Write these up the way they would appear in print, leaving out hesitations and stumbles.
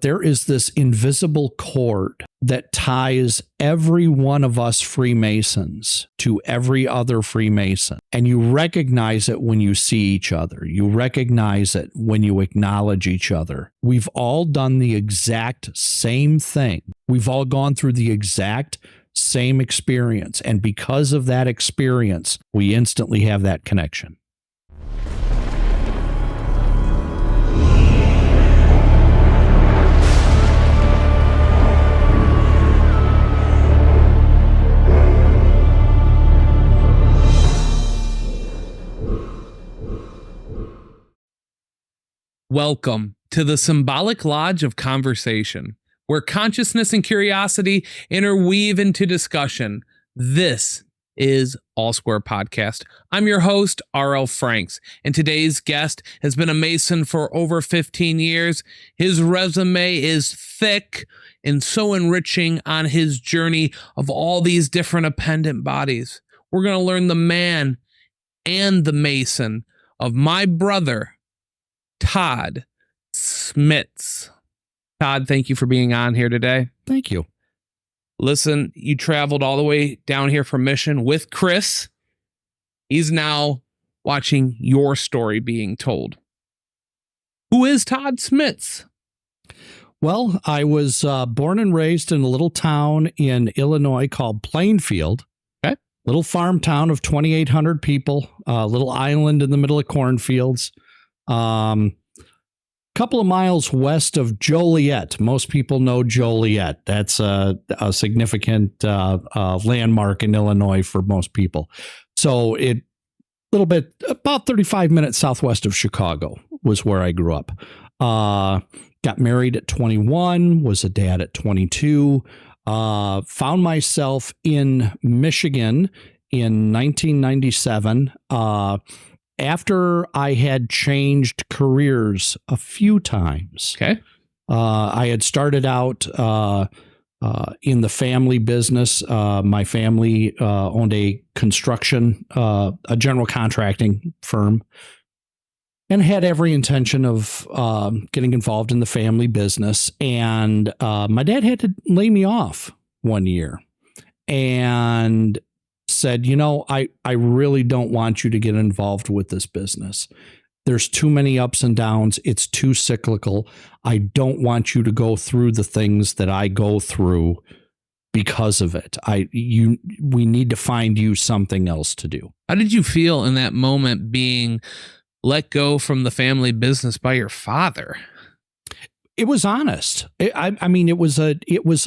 There is this invisible cord that ties every one of us Freemasons to every other Freemason. And you recognize it when you see each other. You recognize it when you acknowledge each other. We've all done the exact same thing. We've all gone through the exact same experience. And because of that experience, we instantly have that connection. Welcome to the symbolic lodge of conversation, where consciousness and curiosity interweave into discussion. This is All Square Podcast. I'm your host, R.L. Franks, and today's guest has been a Mason for over 15 years. His resume is thick and so enriching on his journey of all these different appendant bodies. We're going to learn the man and the Mason of my brother, Todd Schmitz. Todd, thank you for being on here today. Thank you. Listen, you traveled all the way down here from Mission with Chris. He's now watching your story being told. Who is Todd Schmitz? Well, I was born and raised in a little town in Illinois called Plainfield. Okay. Little farm town of 2,800 people, a little island in the middle of cornfields. Couple of miles west of Joliet. Most people know Joliet. That's a significant landmark in Illinois for most people. So about 35 minutes southwest of Chicago was where I grew up. Got married at 21, was a dad at 22, found myself in Michigan in 1997, after I had changed careers a few times. Okay. I had started out in the family business. My family owned a construction, a general contracting firm, and had every intention of getting involved in the family business. And my dad had to lay me off one year and said, I really don't want you to get involved with this business. There's too many ups and downs. It's too cyclical. I don't want you to go through the things that I go through because of it. We need to find you something else to do. How did you feel in that moment being let go from the family business by your father? It was honest. I mean, it was a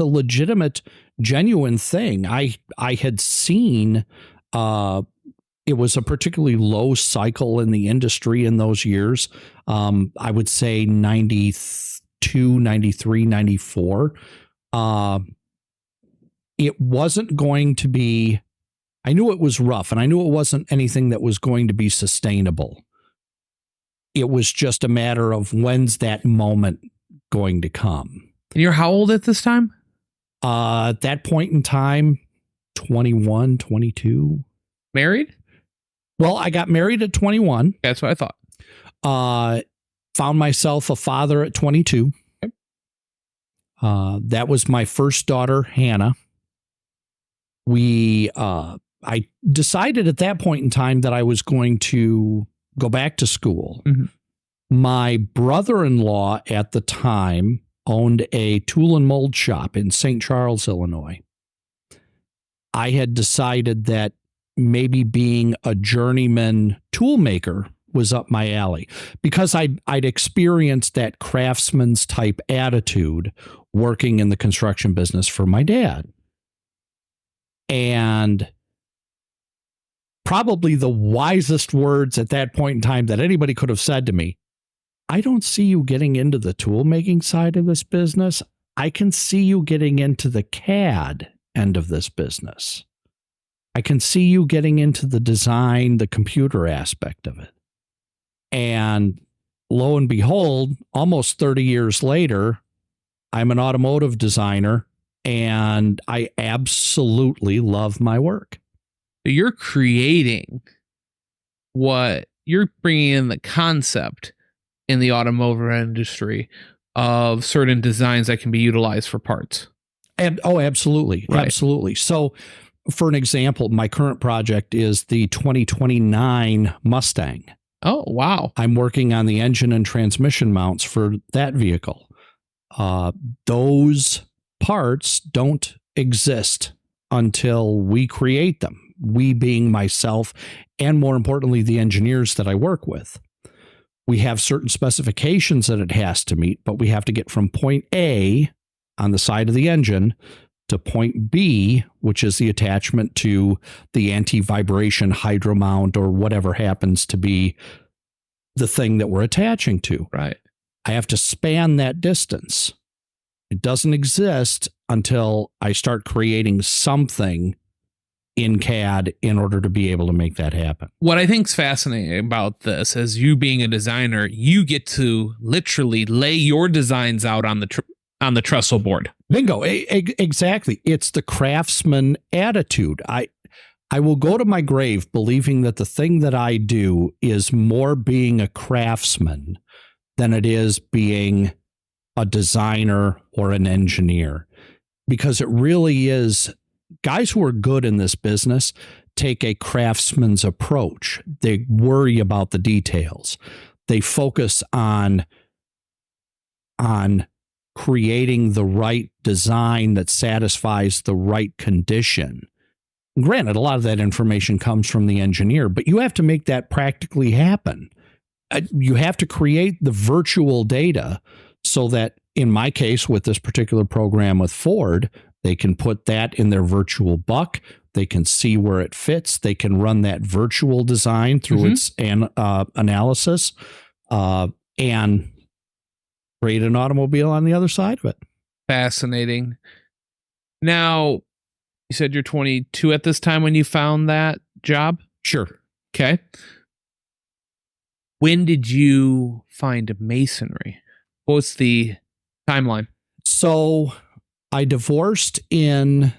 legitimate, genuine thing. I had seen, it was a particularly low cycle in the industry in those years. I would say 92, 93, 94. It wasn't going to be, I knew it was rough, and I knew it wasn't anything that was going to be sustainable. It was just a matter of when's that moment going to come. And you're how old at this time? At that point in time, 21, 22. Married? Well, I got married at 21. That's what I thought. Found myself a father at 22. Okay. That was my first daughter, Hannah. I decided at that point in time that I was going to go back to school. Mm-hmm. My brother-in-law at the time owned a tool and mold shop in St. Charles, Illinois. I had decided that maybe being a journeyman tool maker was up my alley because I'd experienced that craftsman's type attitude working in the construction business for my dad. And probably the wisest words at that point in time that anybody could have said to me, I don't see you getting into the tool making side of this business. I can see you getting into the CAD end of this business. I can see you getting into the design, the computer aspect of it. And lo and behold, almost 30 years later, I'm an automotive designer and I absolutely love my work. You're creating what you're bringing in, the concept in the automotive industry, of certain designs that can be utilized for parts. And absolutely. Right. Absolutely. So for an example, my current project is the 2029 Mustang. Oh, wow. I'm working on the engine and transmission mounts for that vehicle. Those parts don't exist until we create them. We being myself, and more importantly, the engineers that I work with. We have certain specifications that it has to meet, but we have to get from point A on the side of the engine to point B, which is the attachment to the anti-vibration hydro mount or whatever happens to be the thing that we're attaching to. Right. I have to span that distance. It doesn't exist until I start creating something in CAD in order to be able to make that happen. What I think is fascinating about this is you being a designer, you get to literally lay your designs out on the trestle board. Bingo. Exactly. It's the craftsman attitude. I will go to my grave believing that the thing that I do is more being a craftsman than it is being a designer or an engineer, because it really is. Guys who are good in this business take a craftsman's approach. They worry about the details. They focus on creating the right design that satisfies the right condition. Granted, a lot of that information comes from the engineer, but you have to make that practically happen. You have to create the virtual data so that, in my case, with this particular program with Ford, they can put that in their virtual buck. They can see where it fits. They can run that virtual design through its analysis and create an automobile on the other side of it. Fascinating. Now, you said you're 22 at this time when you found that job? Sure. Okay. When did you find Masonry? What's the timeline? So I divorced in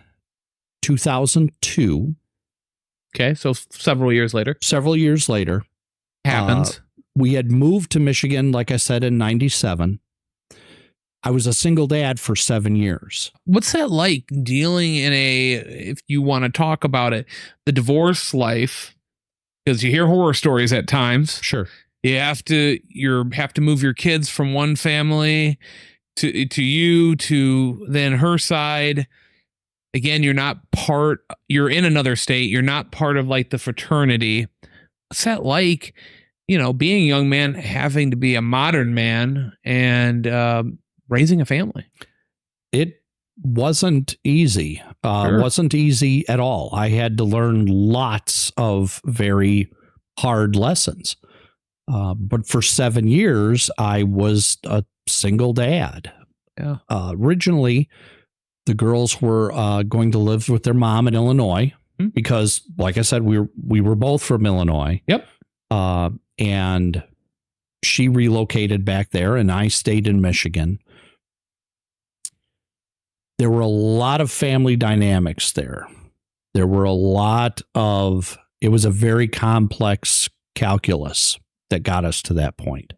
2002. Okay, so several years later. Several years later. Happens. We had moved to Michigan, like I said, in 97. I was a single dad for 7 years. What's that like dealing in if you want to talk about it, the divorce life? Because you hear horror stories at times. Sure. You have to move your kids from one family to you to then her side. Again, you're in another state. You're not part of like the fraternity. What's that like, being a young man, having to be a modern man and raising a family? It wasn't easy. Sure. Wasn't easy at all. I had to learn lots of very hard lessons. But for 7 years, I was a single dad. Yeah. Originally, the girls were going to live with their mom in Illinois because, like I said, we were both from Illinois. Yep. And she relocated back there, and I stayed in Michigan. There were a lot of family dynamics there. There were a lot of. It was a very complex calculus that got us to that point.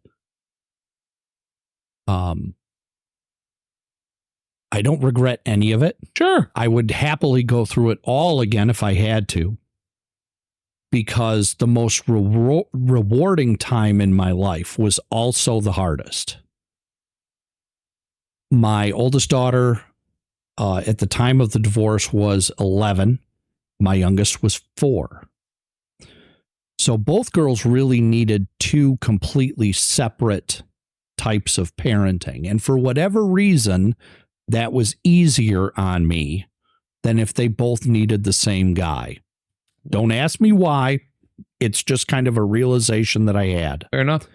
I don't regret any of it. Sure. I would happily go through it all again if I had to, because the most rewarding time in my life was also the hardest. My oldest daughter at the time of the divorce was 11. My youngest was 4. So both girls really needed two completely separate types of parenting. And for whatever reason, that was easier on me than if they both needed the same guy. Don't ask me why. It's just kind of a realization that I had. Fair enough.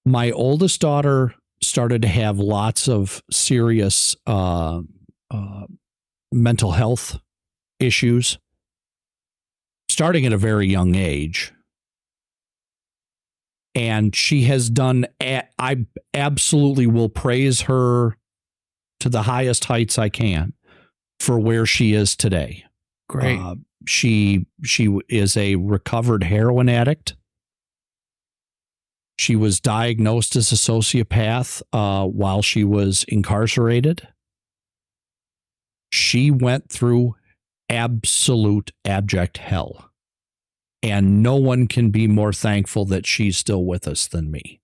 My oldest daughter started to have lots of serious mental health issues, starting at a very young age. And she has done, I absolutely will praise her to the highest heights I can for where she is today. Great. She is a recovered heroin addict. She was diagnosed as a sociopath while she was incarcerated. She went through absolute abject hell. And no one can be more thankful that she's still with us than me.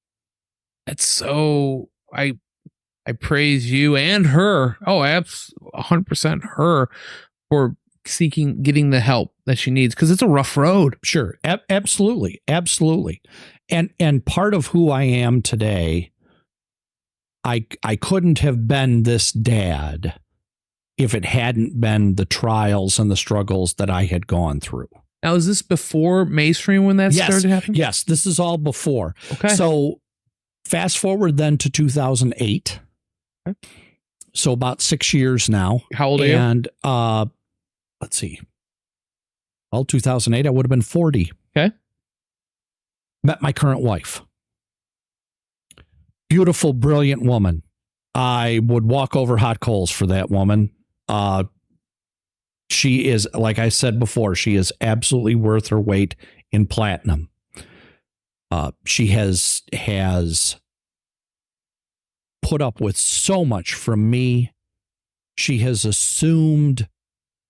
That's so, I praise you and her. Oh, 100% her for getting the help that she needs, because it's a rough road. Sure. Absolutely. And part of who I am today, I couldn't have been this dad if it hadn't been the trials and the struggles that I had gone through. Now, is this before Masonry when that started happening? Yes, this is all before. Okay. So fast forward then to 2008. Okay. So about 6 years now. How old are you? And let's see. Well, 2008, I would have been 40. Okay. Met my current wife. Beautiful, brilliant woman. I would walk over hot coals for that woman. She is, like I said before, she is absolutely worth her weight in platinum. She has put up with so much from me. She has assumed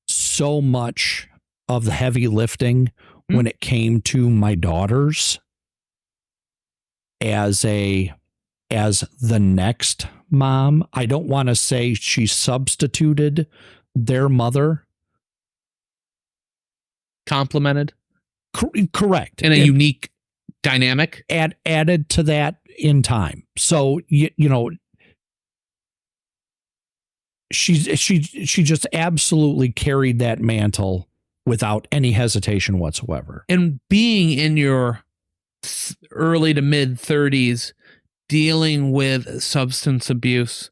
so much of the heavy lifting when it came to my daughters as the next mom. I don't want to say she substituted their mother. Complemented. Correct. In a unique dynamic. Added to that in time. So, you know, she just absolutely carried that mantle without any hesitation whatsoever. And being in your early to mid 30s, dealing with substance abuse,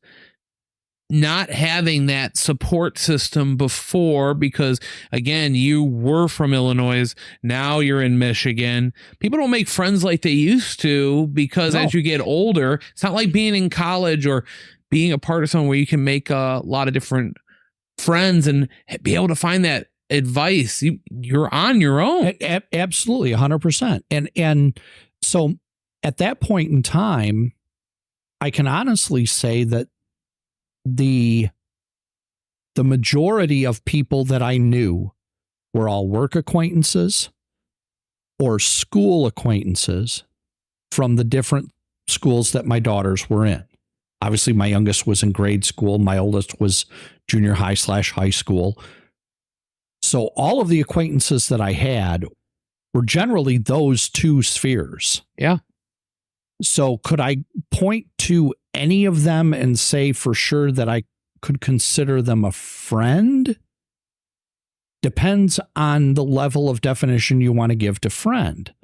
not having that support system before, because again, you were from Illinois, now you're in Michigan. People don't make friends like they used to, because as you get older, it's not like being in college or being a part of something where you can make a lot of different friends and be able to find that advice. You're on your own. Absolutely, 100%. And so at that point in time, I can honestly say that the majority of people that I knew were all work acquaintances or school acquaintances from the different schools that my daughters were in. Obviously, my youngest was in grade school. My oldest was junior high/high school. So all of the acquaintances that I had were generally those two spheres. Yeah. So could I point to any of them and say for sure that I could consider them a friend? Depends on the level of definition you want to give to friend.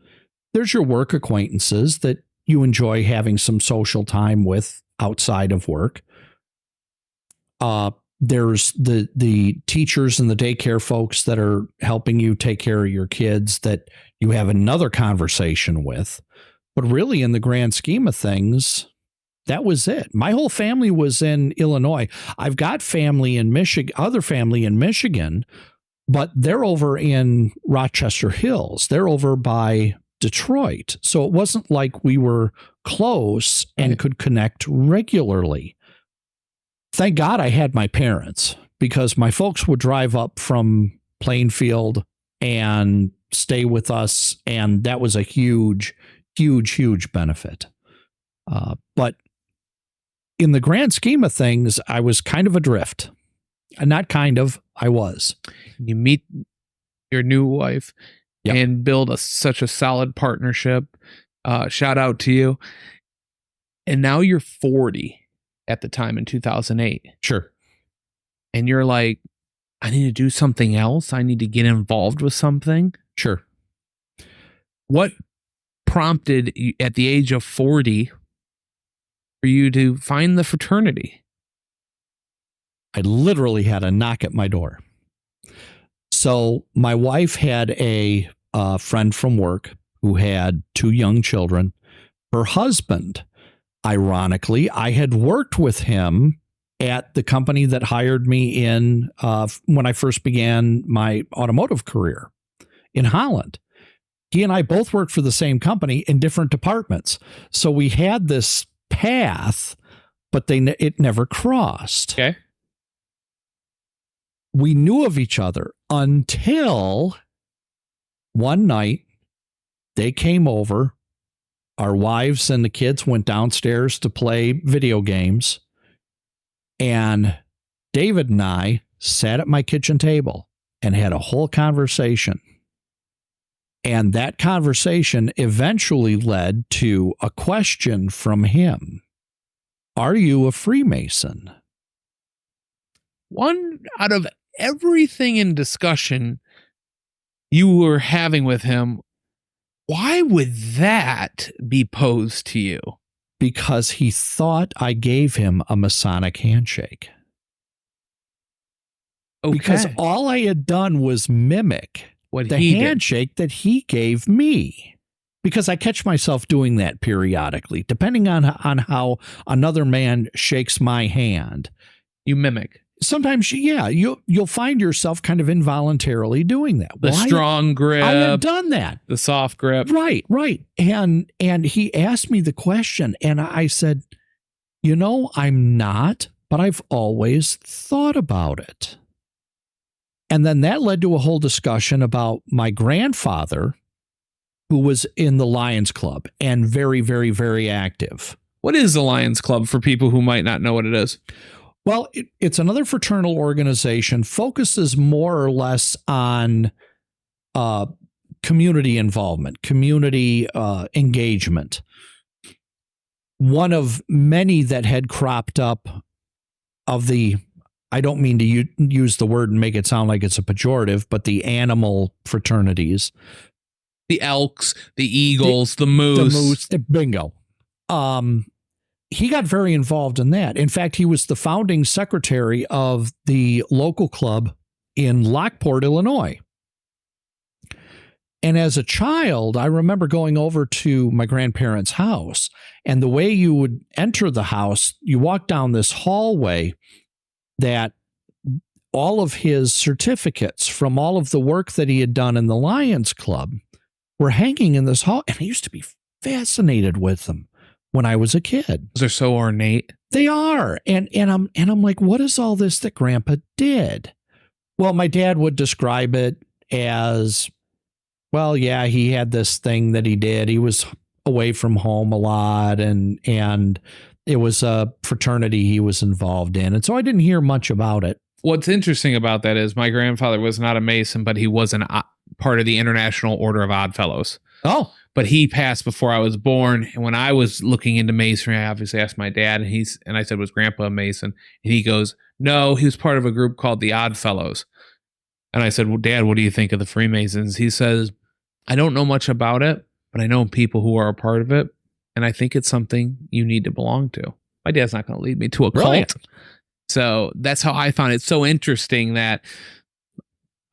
There's your work acquaintances that you enjoy having some social time with outside of work. There's the teachers and the daycare folks that are helping you take care of your kids that you have another conversation with. But really, in the grand scheme of things, that was it. My whole family was in Illinois. I've got family in Michigan, other family in Michigan, but they're over in Rochester Hills. They're over by Detroit. So it wasn't like we were close and could connect regularly. Thank God I had my parents, because my folks would drive up from Plainfield and stay with us. And that was a huge benefit. But in the grand scheme of things, I was kind of adrift. Not kind of, I was. You meet your new wife and build such a solid partnership. Shout out to you. And now you're 40 at the time in 2008. Sure. And you're like, I need to do something else. I need to get involved with something. Sure. What prompted you at the age of 40 for you to find the fraternity? I literally had a knock at my door. So my wife had a friend from work who had 2 young children. Her husband, ironically, I had worked with him at the company that hired me in when I first began my automotive career in Holland. he and I both worked for the same company in different departments. So we had this path, but it never crossed. Okay. We knew of each other until one night they came over. Our wives and the kids went downstairs to play video games. And David and I sat at my kitchen table and had a whole conversation. And that conversation eventually led to a question from him. Are you a Freemason? One out of everything in discussion you were having with him, why would that be posed to you? Because he thought I gave him a Masonic handshake. Okay. Because all I had done was mimic What the he did. handshake that he gave me. Because I catch myself doing that periodically, depending on how another man shakes my hand. You mimic. Sometimes, yeah, you'll find yourself kind of involuntarily doing that. The strong grip. I had done that. The soft grip. Right. And he asked me the question, and I said, I'm not, but I've always thought about it. And then that led to a whole discussion about my grandfather, who was in the Lions Club and very, very, very active. What is the Lions Club for people who might not know what it is? Well, it's another fraternal organization, focuses more or less on community involvement, community engagement. One of many that had cropped up of the, I don't mean to use the word and make it sound like it's a pejorative, but the animal fraternities. The elks, the eagles, the moose. Bingo. He got very involved in that. In fact, he was the founding secretary of the local club in Lockport, Illinois. And as a child, I remember going over to my grandparents' house, and the way you would enter the house, you walk down this hallway that all of his certificates from all of the work that he had done in the Lions Club were hanging in this hall. And I used to be fascinated with them when I was a kid. They're so ornate. They are. And I'm like, what is all this that Grandpa did? Well, my dad would describe it as, well, yeah, he had this thing that he did. He was away from home a lot, and it was a fraternity he was involved in. And so I didn't hear much about it. What's interesting about that is my grandfather was not a Mason, but he was part of the International Order of Odd Fellows. Oh. But he passed before I was born. And when I was looking into Masonry, I obviously asked my dad, and I said, was Grandpa a Mason? And he goes, no, he was part of a group called the Odd Fellows. And I said, well, Dad, what do you think of the Freemasons? He says, I don't know much about it, but I know people who are a part of it. And I think it's something you need to belong to. My dad's not going to lead me to a cult. So that's how I found it so interesting that,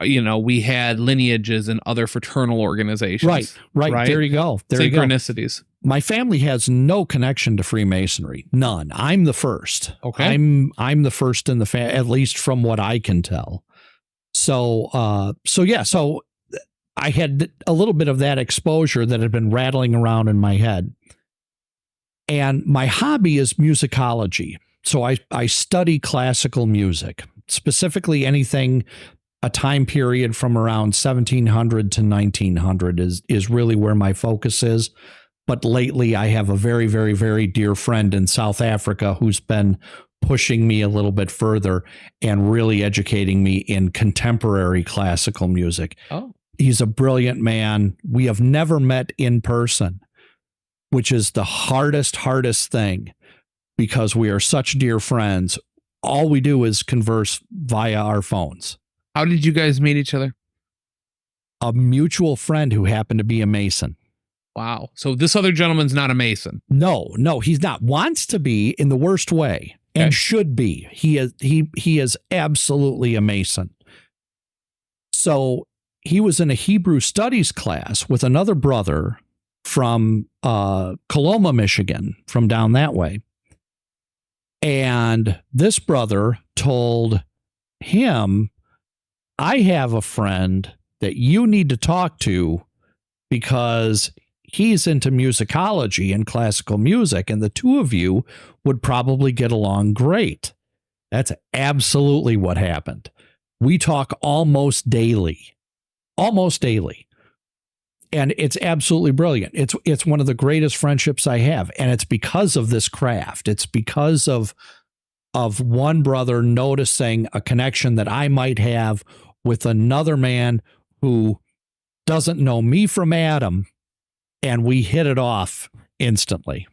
we had lineages in other fraternal organizations. Right. There you go. Synchronicities. My family has no connection to Freemasonry. None. I'm the first. Okay. I'm the first in the family, at least from what I can tell. So I had a little bit of that exposure that had been rattling around in my head. And my hobby is musicology. So I study classical music, specifically anything, a time period from around 1700 to 1900 is really where my focus is. But lately I have a very, very, very dear friend in South Africa who's been pushing me a little bit further and really educating me in contemporary classical music. Oh. He's a brilliant man. We have never met in person, which is the hardest thing because we are such dear friends. All we do is converse via our phones. How did you guys meet each other? A mutual friend who happened to be a Mason. Wow. So this other gentleman's not a Mason. No, he's not. Wants to be in the worst way and should be. He is absolutely a Mason. So he was in a Hebrew studies class with another brother from Coloma, Michigan, from down that way. And this brother told him, I have a friend that you need to talk to because he's into musicology and classical music, and the two of you would probably get along great. That's absolutely what happened. We talk almost daily. And it's absolutely brilliant. It's one of the greatest friendships I have. And it's because of this craft. It's because of one brother noticing a connection that I might have with another man who doesn't know me from Adam, and we hit it off instantly.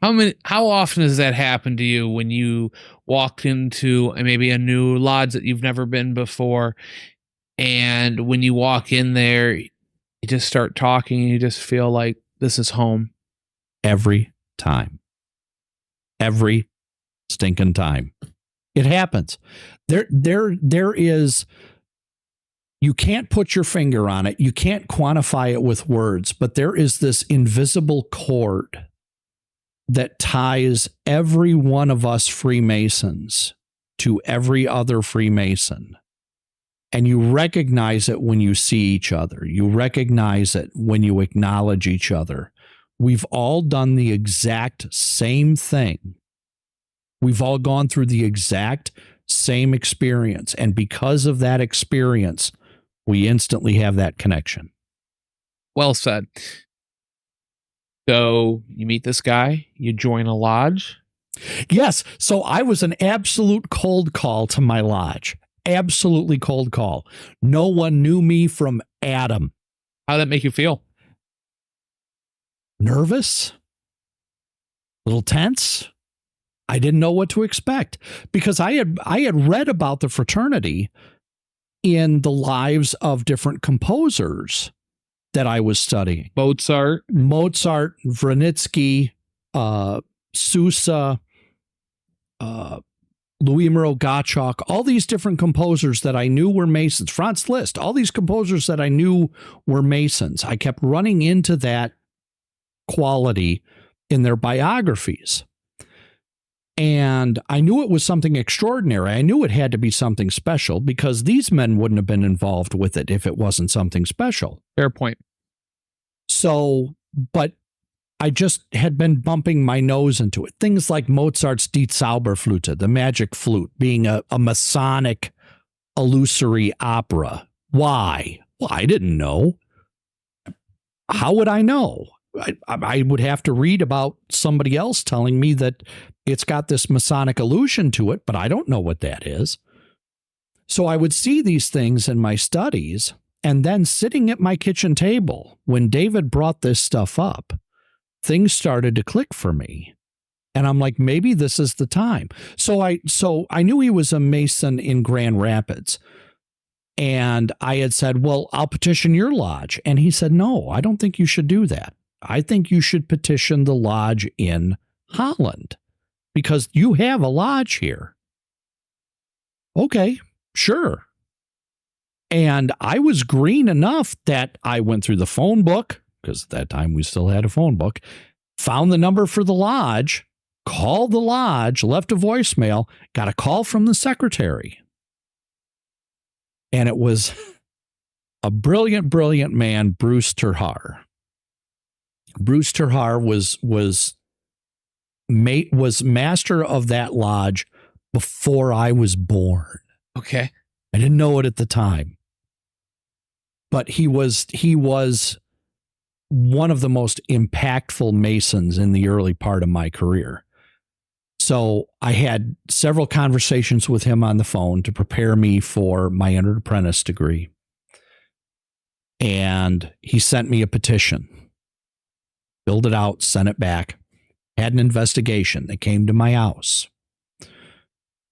How often does that happen to you when you walk into maybe a new lodge that you've never been before, and when you walk in there, you just start talking and you just feel like this is home? Every time. Every stinking time. It happens. There is, you can't put your finger on it. You can't quantify it with words, but there is this invisible cord that ties every one of us Freemasons to every other Freemason. And you recognize it when you see each other. You recognize it when you acknowledge each other. We've all done the exact same thing. We've all gone through the exact same experience. And because of that experience, we instantly have that connection. Well said. So you meet this guy, you join a lodge. Yes. So I was an absolute cold call to my lodge. Absolutely cold call. No one knew me from Adam. How'd that make you feel? Nervous? A little tense? I didn't know what to expect because I had read about the fraternity in the lives of different composers that I was studying. Mozart, Vranitzky, Sousa, Louis Moreau Gottschalk, all these different composers that I knew were Masons. Franz Liszt, all these composers that I knew were Masons. I kept running into that quality in their biographies. And I knew it was something extraordinary. I knew it had to be something special because these men wouldn't have been involved with it if it wasn't something special. Fair point. So, but I just had been bumping my nose into it. Things like Mozart's Die Zauberflöte, the magic flute, being a Masonic illusory opera. Why? Well, I didn't know. How would I know? I would have to read about somebody else telling me that it's got this Masonic allusion to it, but I don't know what that is. So I would see these things in my studies, and then sitting at my kitchen table, when David brought this stuff up, things started to click for me. And I'm like, maybe this is the time. So I knew he was a Mason in Grand Rapids. And I had said, well, I'll petition your lodge. And he said, no, I don't think you should do that. I think you should petition the lodge in Holland because you have a lodge here. Okay, sure. And I was green enough that I went through the phone book, because at that time we still had a phone book, found the number for the lodge, called the lodge, left a voicemail, got a call from the secretary. And it was a brilliant, brilliant man, Bruce Terhar. Bruce Terhar was master of that lodge before I was born. Okay. I didn't know it at the time. But he was one of the most impactful Masons in the early part of my career. So I had several conversations with him on the phone to prepare me for my entered apprentice degree. And he sent me a petition, filled it out, sent it back, had an investigation. They came to my house.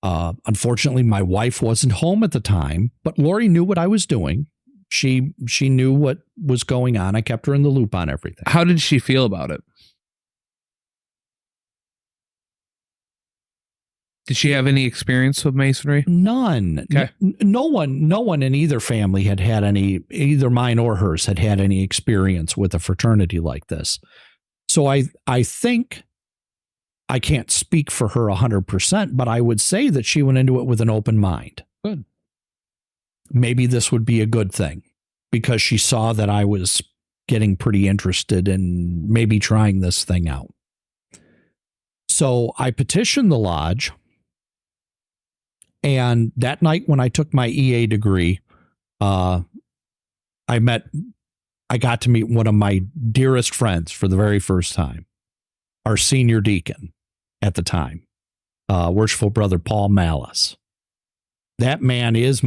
Unfortunately, my wife wasn't home at the time, but Lori knew what I was doing. She knew what was going on. I kept her in the loop on everything. How did she feel about it? Did she have any experience with Masonry? None. Okay. No one in either family had any, either mine or hers, had any experience with a fraternity like this. So I think, I can't speak for her 100%, but I would say that she went into it with an open mind. Good. Maybe this would be a good thing because she saw that I was getting pretty interested in maybe trying this thing out. So I petitioned the lodge. And that night when I took my EA degree, I got to meet one of my dearest friends for the very first time, our senior deacon at the time, worshipful brother Paul Malice. That man is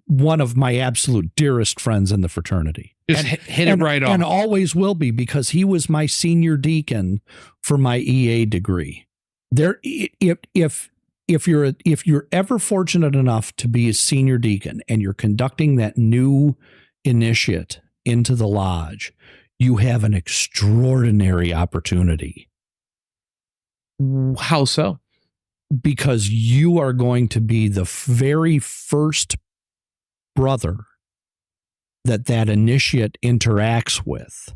one of my absolute dearest friends in the fraternity. Just hit it right off. And always will be, because he was my senior deacon for my EA degree. There, if you're ever fortunate enough to be a senior deacon and you're conducting that new initiate into the lodge, you have an extraordinary opportunity. How so? Because you are going to be the very first brother that initiate interacts with,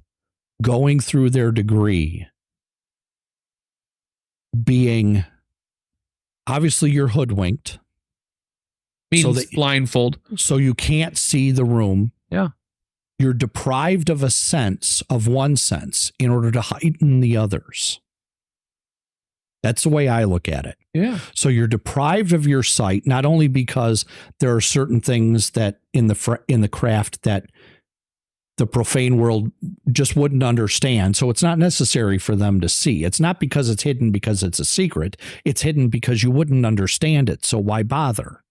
going through their degree, being... Obviously, you're hoodwinked. Means blindfold. So you can't see the room. Yeah. You're deprived of one sense in order to heighten the others. That's the way I look at it. Yeah. So you're deprived of your sight, not only because there are certain things that in the craft that the profane world just wouldn't understand. So it's not necessary for them to see. It's not because it's hidden because it's a secret. It's hidden because you wouldn't understand it. So why bother?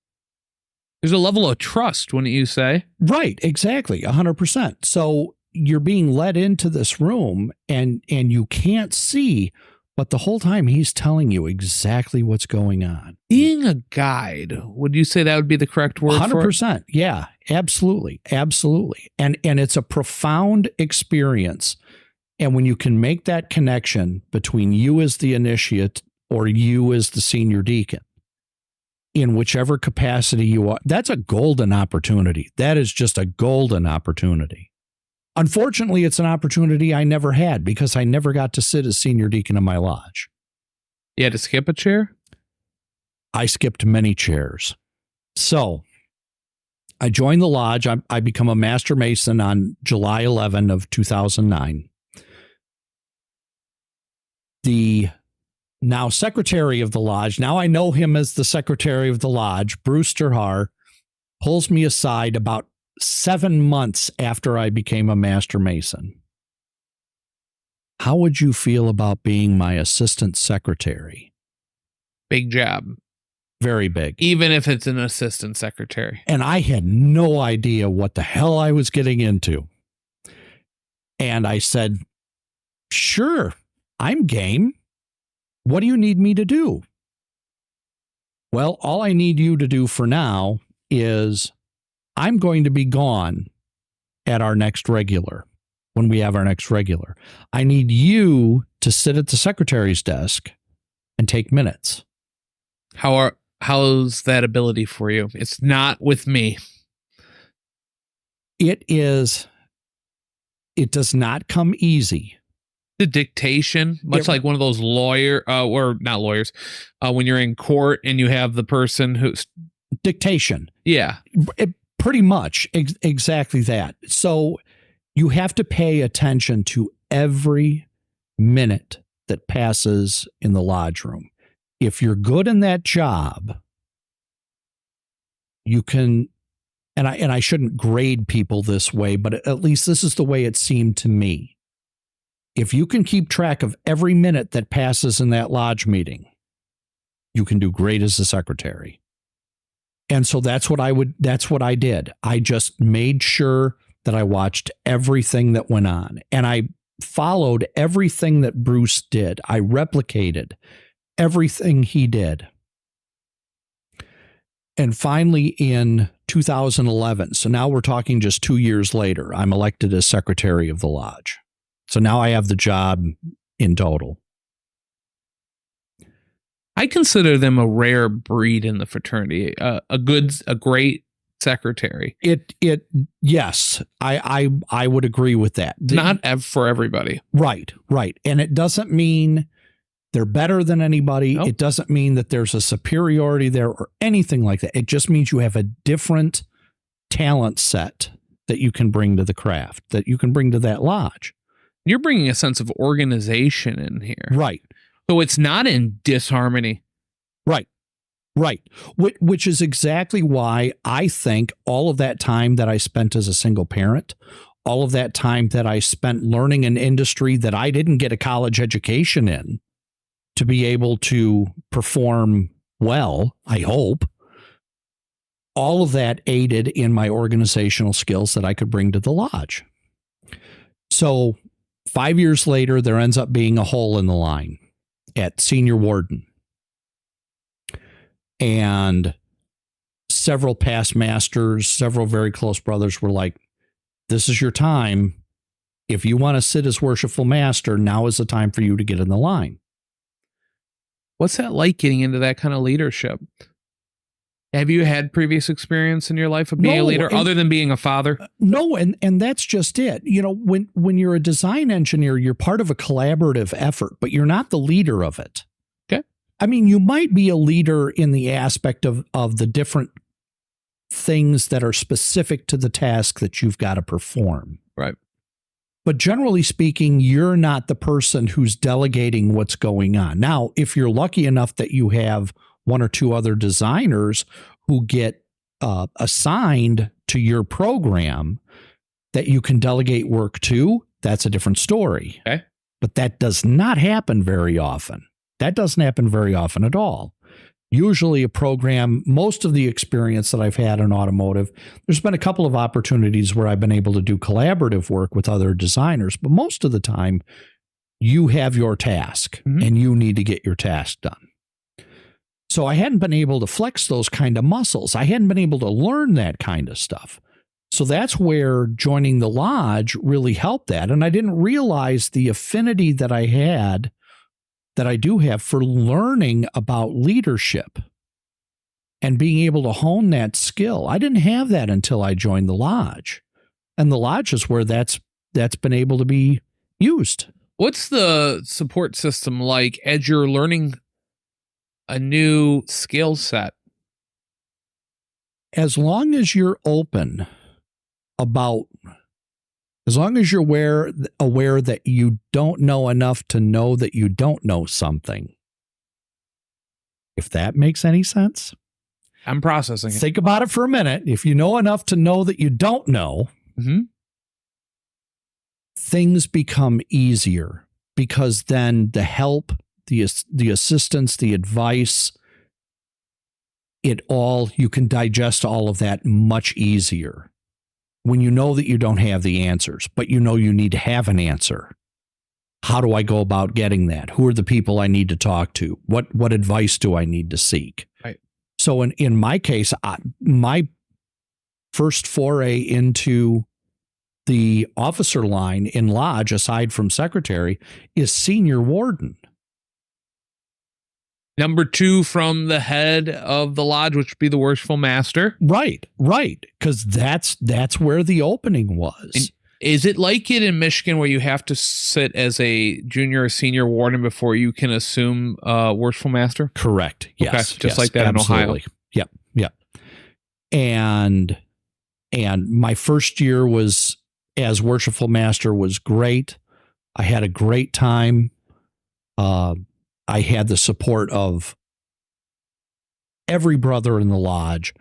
There's a level of trust, wouldn't you say? Right. Exactly. 100%. So you're being led into this room and you can't see, but the whole time he's telling you exactly what's going on. Being a guide, would you say that would be the correct word 100%, for it? 100%. Yeah, absolutely. Absolutely. And it's a profound experience. And when you can make that connection between you as the initiate or you as the senior deacon, in whichever capacity you are, that's a golden opportunity. That is just a golden opportunity. Unfortunately, it's an opportunity I never had because I never got to sit as senior deacon in my lodge. You had to skip a chair? I skipped many chairs. So I joined the lodge. I become a Master Mason on July 11 of 2009. The now secretary of the lodge, now I know him as the secretary of the lodge, Bruce Terhar, pulls me aside about 7 months after I became a Master Mason. How would you feel about being my assistant secretary? Big job. Very big. Even if it's an assistant secretary. And I had no idea what the hell I was getting into. And I said, sure, I'm game. What do you need me to do? Well, all I need you to do for now is I'm going to be gone at our next regular, when we have our next regular. I need you to sit at the secretary's desk and take minutes. How's that ability for you? It's not with me. It does not come easy. The dictation, much like one of those or not lawyers, when you're in court and you have the person who's dictation. Yeah. Pretty much exactly that. So you have to pay attention to every minute that passes in the lodge room. If you're good in that job, you can, and I shouldn't grade people this way, but at least this is the way it seemed to me. If you can keep track of every minute that passes in that lodge meeting, you can do great as a secretary. And so that's what I did. I just made sure that I watched everything that went on, and I followed everything that Bruce did. I replicated everything he did. And finally in 2011, so now we're talking just 2 years later, I'm elected as secretary of the lodge. So now I have the job in total. I consider them a rare breed in the fraternity. A great secretary. Yes, I would agree with that. Not for everybody. Right. And it doesn't mean they're better than anybody. Nope. It doesn't mean that there's a superiority there or anything like that. It just means you have a different talent set that you can bring to the craft, that you can bring to that lodge. You're bringing a sense of organization in here. Right. So it's not in disharmony. Right. Right. Which is exactly why I think all of that time that I spent as a single parent, all of that time that I spent learning an industry that I didn't get a college education in to be able to perform well, I hope, all of that aided in my organizational skills that I could bring to the lodge. So 5 years later, there ends up being a hole in the line at senior warden. And several past masters, several very close brothers were like, this is your time. If you want to sit as worshipful master, now is the time for you to get in the line. What's that like getting into that kind of leadership? Have you had previous experience in your life of being a leader other than being a father? No, and that's just it. You know, when you're a design engineer, you're part of a collaborative effort, but you're not the leader of it. Okay. I mean, you might be a leader in the aspect of the different things that are specific to the task that you've got to perform. Right. But generally speaking, you're not the person who's delegating what's going on. Now, if you're lucky enough that you have one or two other designers who get assigned to your program that you can delegate work to, that's a different story. Okay. But that does not happen very often. That doesn't happen very often at all. Usually a program, most of the experience that I've had in automotive, there's been a couple of opportunities where I've been able to do collaborative work with other designers, but most of the time you have your task and you need to get your task done. So I hadn't been able to flex those kind of muscles. I hadn't been able to learn that kind of stuff. So that's where joining the lodge really helped that. And I didn't realize the affinity that I had, that I do have for learning about leadership and being able to hone that skill. I didn't have that until I joined the lodge. And the lodge is where that's been able to be used. What's the support system like as you're learning a new skill set? As long as you're open about, as long as you're aware that you don't know enough to know that you don't know something, if that makes any sense. I'm processing it. Think about it for a minute. If you know enough to know that you don't know, things become easier, because then the help, the assistance, the advice, you can digest all of that much easier when you know that you don't have the answers, but you know you need to have an answer. How do I go about getting that? Who are the people I need to talk to? What advice do I need to seek? Right. So in my case, my first foray into the officer line in lodge, aside from secretary, is senior warden. Number 2 from the head of the lodge, which would be the worshipful master. Right. Because that's where the opening was. And is it like it in Michigan where you have to sit as a junior or senior warden before you can assume worshipful master? Correct. Yes. Okay. Just like that absolutely. In Ohio. Yep. And my first year was as worshipful master was great. I had a great time. I had the support of every brother in the lodge,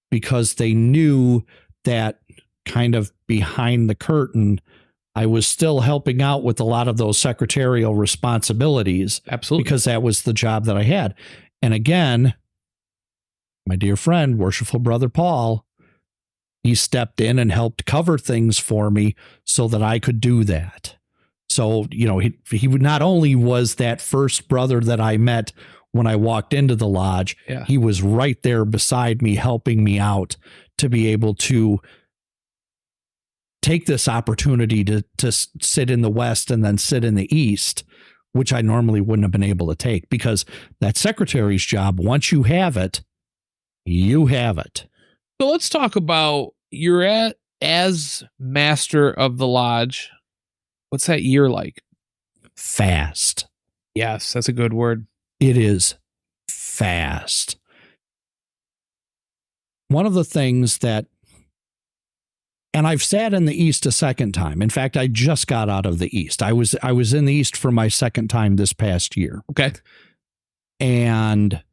because they knew that kind of behind the curtain, I was still helping out with a lot of those secretarial responsibilities. Absolutely. Because that was the job that I had. And again, my dear friend, worshipful brother Paul, he stepped in and helped cover things for me so that I could do that. So, you know, he not only was that first brother that I met when I walked into the lodge, he was right there beside me, helping me out to be able to take this opportunity to sit in the West and then sit in the East, which I normally wouldn't have been able to take, because that secretary's job, once you have it, you have it. So let's talk about as master of the lodge. What's that year like? Fast. Yes, that's a good word. It is fast. One of the things that And I've sat in the East a second time. In fact, I just got out of the East. I was in the East for my second time this past year. Okay. And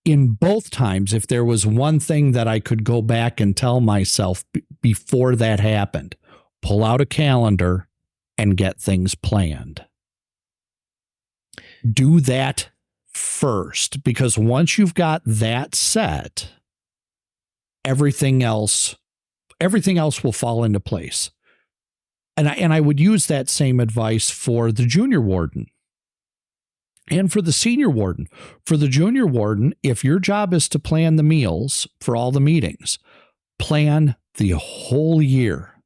in both times, if there was one thing that I could go back and tell myself before that happened, pull out a calendar and get things planned. Do that first, because once you've got that set, everything else will fall into place. And I would use that same advice for the junior warden and for the senior warden. For the junior warden, if your job is to plan the meals for all the meetings, plan the whole year.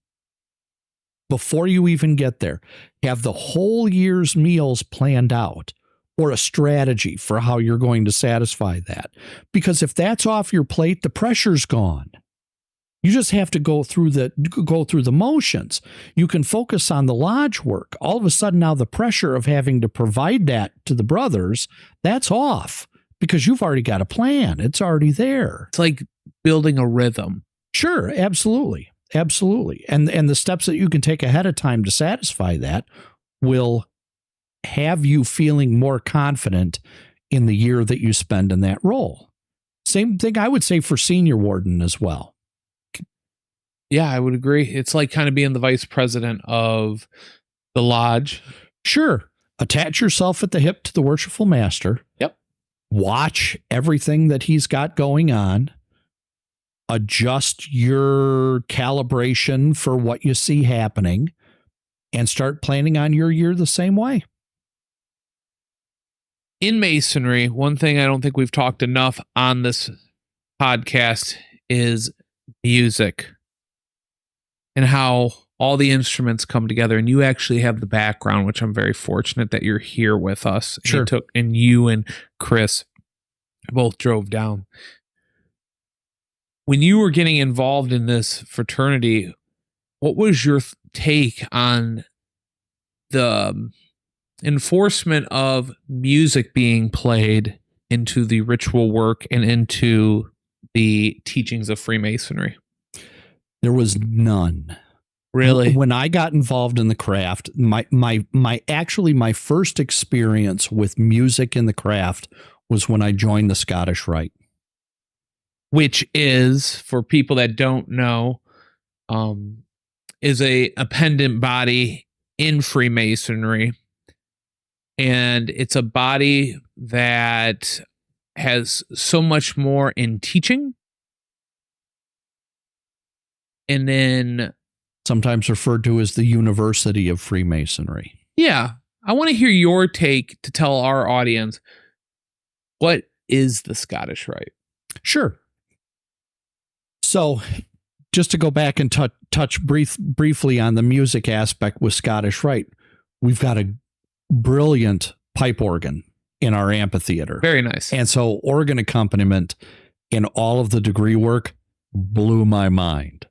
Before you even get there, have the whole year's meals planned out, or a strategy for how you're going to satisfy that. Because if that's off your plate, the pressure's gone. You just have to go through the motions. You can focus on the lodge work. All of a sudden now the pressure of having to provide that to the brothers, that's off because you've already got a plan. It's already there. It's like building a rhythm. Sure, absolutely. Absolutely. And the steps that you can take ahead of time to satisfy that will have you feeling more confident in the year that you spend in that role. Same thing I would say for senior warden as well. Yeah, I would agree. It's like kind of being the vice president of the lodge. Sure. Attach yourself at the hip to the worshipful master. Yep. Watch everything that he's got going on. Adjust your calibration for what you see happening and start planning on your year the same way. In Masonry, one thing I don't think we've talked enough on this podcast is music and how all the instruments come together. And you actually have the background, which I'm very fortunate that you're here with us. Sure. And you and Chris both drove down. When you were getting involved in this fraternity, what was your take on the enforcement of music being played into the ritual work and into the teachings of Freemasonry? There was none. Really? When I got involved in the craft, my first experience with music in the craft was when I joined the Scottish Rite. Which is, for people that don't know, is a pendant body in Freemasonry. And it's a body that has so much more in teaching. And then sometimes referred to as the University of Freemasonry. Yeah. I want to hear your take to tell our audience, what is the Scottish Rite? Sure. So just to go back and touch briefly on the music aspect with Scottish Rite, we've got a brilliant pipe organ in our amphitheater. Very nice. And so organ accompaniment in all of the degree work blew my mind.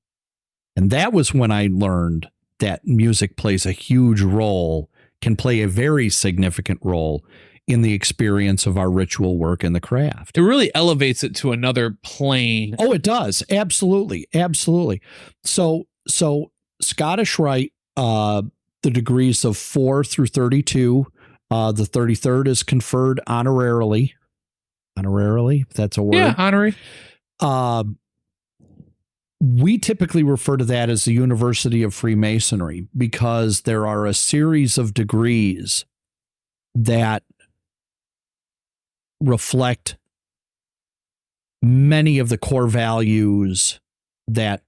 And that was when I learned that music plays a huge role, can play a very significant role in the experience of our ritual work in the craft. It really elevates it to another plane. Oh, it does. Absolutely. Absolutely. So Scottish Rite, the degrees of 4 through 32, the 33rd is conferred honorarily. Honorarily, if that's a word. Yeah, honorary. We typically refer to that as the University of Freemasonry because there are a series of degrees that reflect many of the core values that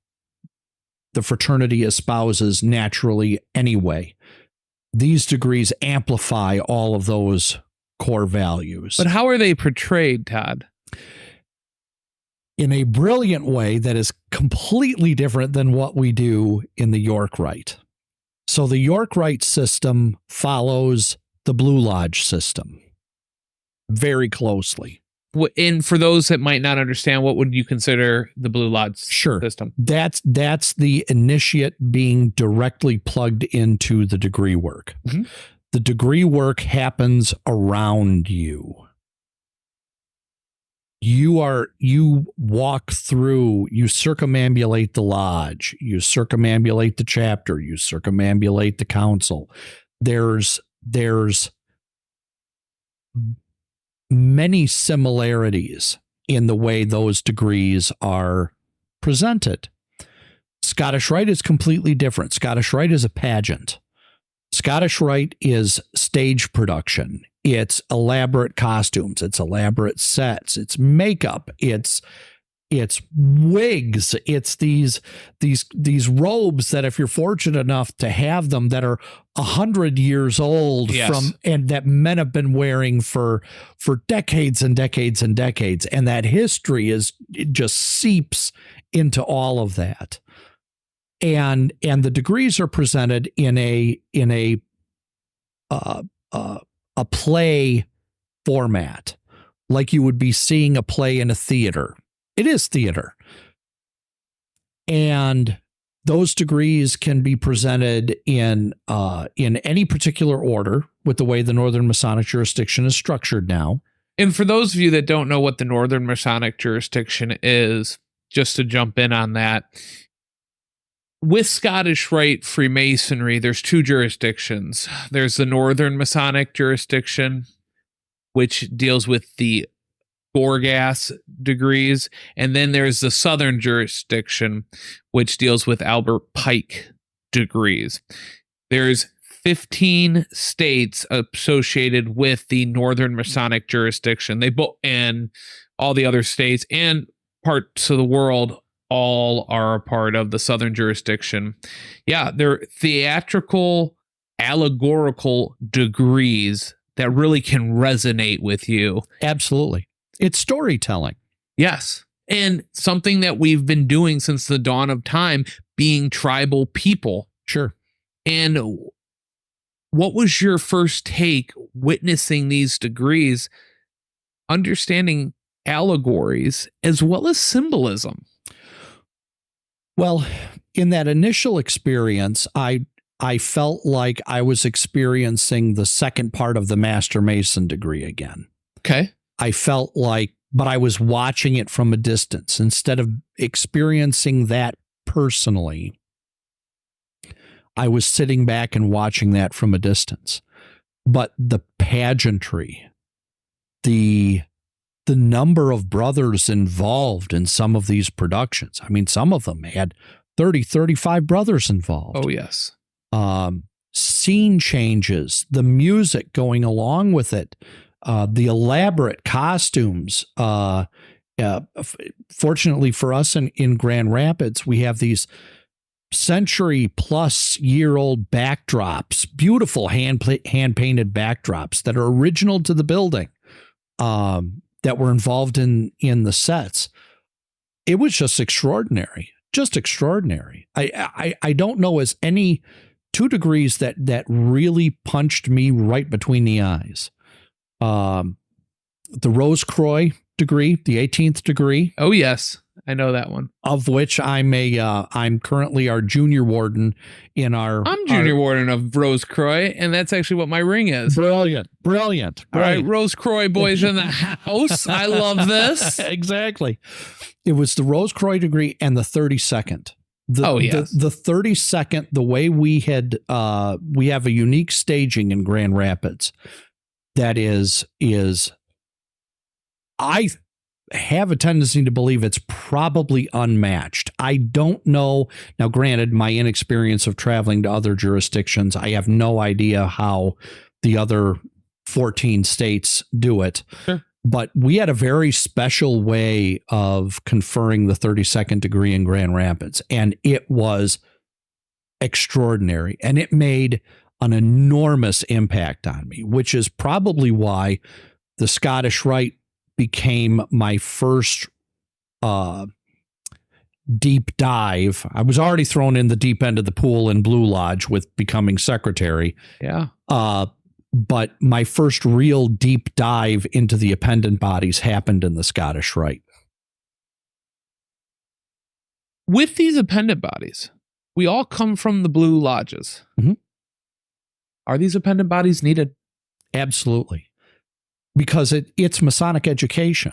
the fraternity espouses naturally anyway. These degrees amplify all of those core values. But how are they portrayed, Todd? In a brilliant way that is completely different than what we do in the York Rite. So the York Rite system follows the Blue Lodge system very closely. And for those that might not understand, what would you consider the Blue Lodge system? That's the initiate being directly plugged into the degree work. Mm-hmm. The degree work happens around you. you walk through, you circumambulate the lodge, you circumambulate the chapter, you circumambulate the council. There's many similarities in the way those degrees are presented. Scottish Rite is completely different. Scottish Rite is a pageant. Scottish Rite is stage production. It's elaborate costumes. It's elaborate sets. It's makeup. It's wigs. It's these robes that, if you're fortunate enough to have them, that are 100 years old, and that men have been wearing for decades and decades and decades, and that history it just seeps into all of that. And the degrees are presented in a play format, like you would be seeing a play in a theater. It is theater. And those degrees can be presented in any particular order with the way the Northern Masonic jurisdiction is structured now. And for those of you that don't know what the Northern Masonic jurisdiction is, just to jump in on that, with Scottish Rite Freemasonry, there's two jurisdictions. There's the Northern Masonic jurisdiction, which deals with the Gorgas degrees, and then there's the Southern jurisdiction, which deals with Albert Pike degrees. There's 15 states associated with the Northern Masonic jurisdiction. They both, and all the other states and parts of the world, all are a part of the Southern jurisdiction. Yeah, they're theatrical, allegorical degrees that really can resonate with you. Absolutely. It's storytelling. Yes. And something that we've been doing since the dawn of time, being tribal people. Sure. And what was your first take witnessing these degrees, understanding allegories as well as symbolism? Well, in that initial experience, I felt like I was experiencing the second part of the Master Mason degree again. Okay. I felt like, but I was watching it from a distance instead of experiencing that personally. I was sitting back and watching that from a distance. But the pageantry, the number of brothers involved in some of these productions. I mean, some of them had 30, 35 brothers involved. Oh, yes. Scene changes, the music going along with it, the elaborate costumes. Fortunately for us in Grand Rapids, we have these century-plus-year-old backdrops, beautiful hand-painted backdrops that are original to the building, that were involved in the sets. It was just extraordinary, I don't know as any two degrees that really punched me right between the eyes. The Rose Croix degree, the 18th degree. Oh, yes. I know that one. Of which I'm currently our junior warden in I'm junior warden of Rose Croix, and that's actually what my ring is. Brilliant. All right, Rose Croix boys in the house. I love this. Exactly. It was the Rose Croix degree and the 32nd. The 32nd, the way we have a unique staging in Grand Rapids that is I have a tendency to believe it's probably unmatched. I don't know. Now, granted, my inexperience of traveling to other jurisdictions, I have no idea how the other 14 states do it. Sure. But we had a very special way of conferring the 32nd degree in Grand Rapids, and it was extraordinary. And it made an enormous impact on me, which is probably why the Scottish Rite became my first deep dive. I was already thrown in the deep end of the pool in Blue Lodge with becoming secretary. Yeah. But my first real deep dive into the appendant bodies happened in the Scottish Rite. With these appendant bodies, we all come from the Blue Lodges. Mm-hmm. Are these appendant bodies needed? Absolutely. Because it's Masonic education.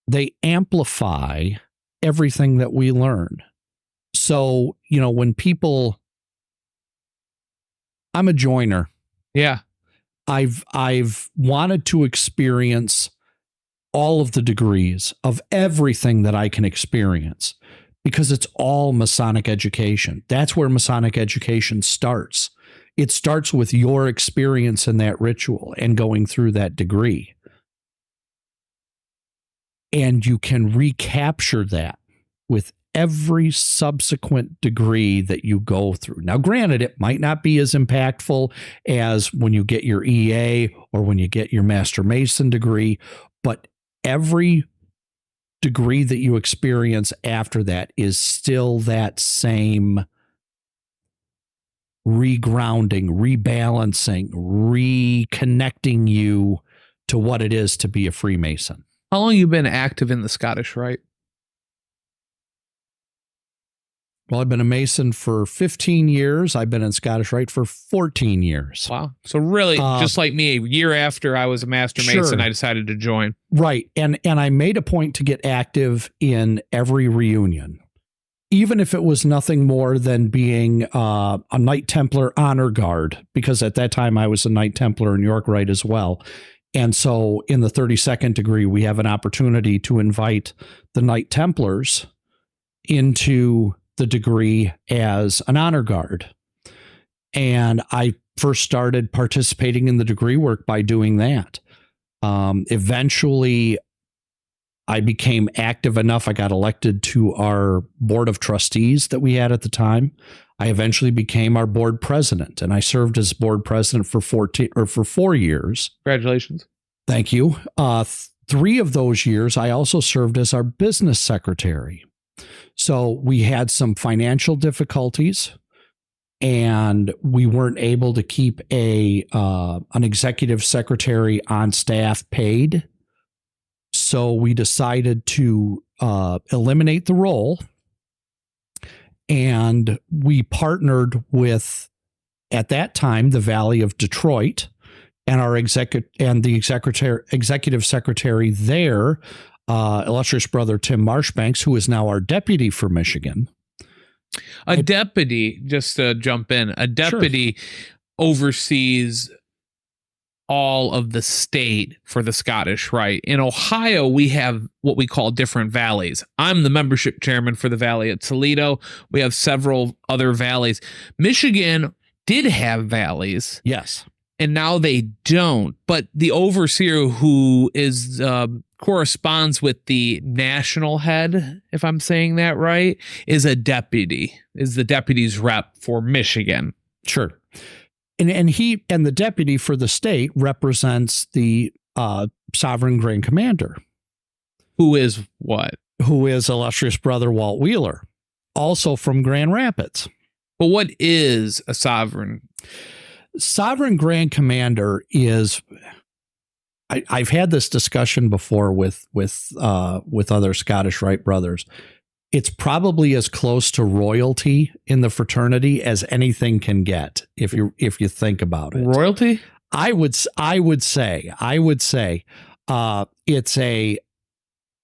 they amplify everything that we learn. So, when people, I'm a joiner. Yeah. I've wanted to experience all of the degrees of everything that I can experience, because it's all Masonic education. That's where Masonic education starts. It starts with your experience in that ritual and going through that degree. And you can recapture that with every subsequent degree that you go through. Now, granted, it might not be as impactful as when you get your EA or when you get your Master Mason degree, but every degree that you experience after that is still that same regrounding, rebalancing, reconnecting you to what it is to be a Freemason. How long have you been active in the Scottish Rite? Well, I've been a Mason for 15 years. I've been in Scottish Rite for 14 years. Wow. So really, just like me, a year after I was a Master Mason, I decided to join. Right. And I made a point to get active in every reunion, even if it was nothing more than being a Knight Templar honor guard, because at that time I was a Knight Templar in York Rite as well. And so in the 32nd degree, we have an opportunity to invite the Knight Templars into the degree as an honor guard. And I first started participating in the degree work by doing that. Eventually, I became active enough. I got elected to our board of trustees that we had at the time. I eventually became our board president, and I served as board president for 4 years. Congratulations. Thank you. 3 of those years, I also served as our business secretary. So we had some financial difficulties, and we weren't able to keep an executive secretary on staff paid. So we decided to eliminate the role, and we partnered with, at that time, the Valley of Detroit, and our executive secretary there, illustrious brother Tim Marshbanks, who is now our deputy for Michigan. Deputy, just to jump in, a deputy oversees all of the state for the Scottish Rite. In Ohio, we have what we call different valleys. I'm the membership chairman for the Valley at Toledo. We have several other valleys. Michigan did have valleys. Yes. And now they don't. But the overseer, who is corresponds with the national head, if I'm saying that right, is a deputy, is the deputy's rep for Michigan. Sure. And the deputy for the state represents the sovereign grand commander. Who is what? Who is illustrious brother Walt Wheeler, also from Grand Rapids. But what is a sovereign? Sovereign Grand Commander is, I've had this discussion before with other Scottish Rite brothers. It's probably as close to royalty in the fraternity as anything can get, if you think about it. Royalty? I would say